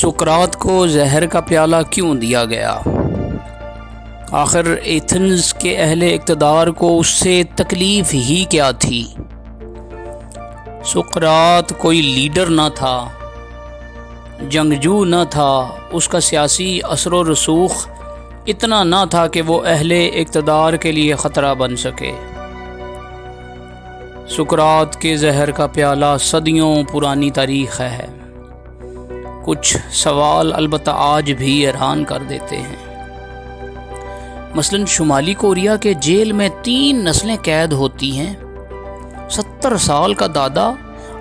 सुकरात को जहर का प्याला क्यों दिया गया? आखिर एथेंस के अहले इक़्तिदार को उससे तकलीफ़ ही क्या थी? सुकरात कोई लीडर न था, जंगजू न था, उसका सियासी असर व रसूख इतना न था कि वो अहले इक़्तिदार के लिए ख़तरा बन सके। सुकरात के जहर का प्याला सदियों पुरानी तारीख़ है। कुछ सवाल अलबत्ता आज भी हैरान कर देते हैं। मसलन शुमाली कोरिया के जेल में 3 नस्लें कैद होती हैं। 70 साल का दादा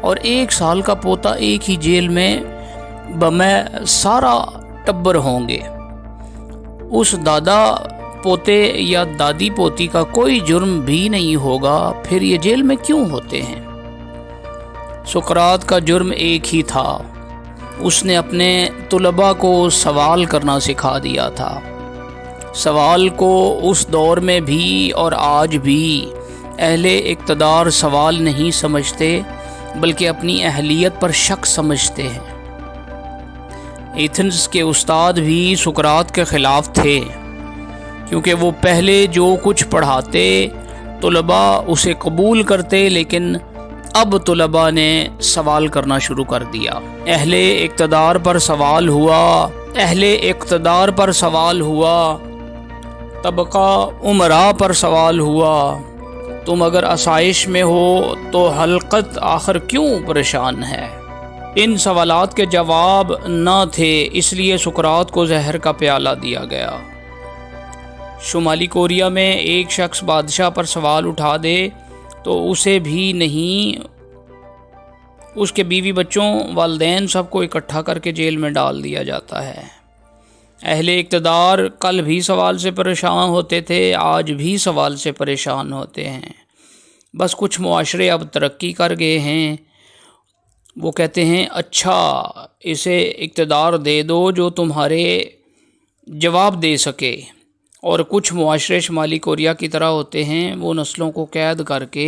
और 1 साल का पोता एक ही जेल में बमै सारा टब्बर होंगे। उस दादा पोते या दादी पोती का कोई जुर्म भी नहीं होगा, फिर ये जेल में क्यों होते हैं? सुकरात का जुर्म एक ही था, उसने अपने तुलबा को सवाल करना सिखा दिया था। सवाल को उस दौर में भी और आज भी अहले इक़्तिदार सवाल नहीं समझते, बल्कि अपनी अहलियत पर शक समझते हैं। एथेंस के उस्ताद भी सुकरात के ख़िलाफ़ थे, क्योंकि वो पहले जो कुछ पढ़ाते तुलबा उसे कबूल करते, लेकिन अब तुलबा ने सवाल करना शुरू कर दिया। अहले इक़्तिदार पर सवाल हुआ, अहले इक़्तिदार पर सवाल हुआ, तबका उमरा पर सवाल हुआ। तुम अगर आसाइश में हो तो हलकत आखिर क्यों परेशान है? इन सवालात के जवाब न थे, इसलिए सुकरात को जहर का प्याला दिया गया। शुमाली कोरिया में एक शख्स बादशाह पर सवाल उठा दे तो उसे भी नहीं, उसके बीवी बच्चों वालिदैन सबको इकट्ठा करके जेल में डाल दिया जाता है। अहले इक़्तिदार कल भी सवाल से परेशान होते थे, आज भी सवाल से परेशान होते हैं। बस कुछ मुआशरे अब तरक्की कर गए हैं, वो कहते हैं अच्छा इसे इक़्तिदार दे दो जो तुम्हारे जवाब दे सके, और कुछ मुआशरे शुमाली कोरिया की तरह होते हैं, वो नस्लों को कैद करके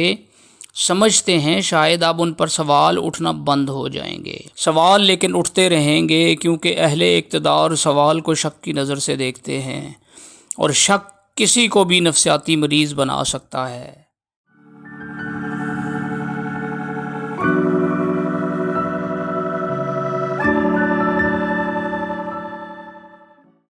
समझते हैं शायद अब उन पर सवाल उठना बंद हो जाएंगे। सवाल लेकिन उठते रहेंगे, क्योंकि अहले इक़्तिदार सवाल को शक की नज़र से देखते हैं, और शक किसी को भी नफसियाती मरीज़ बना सकता है।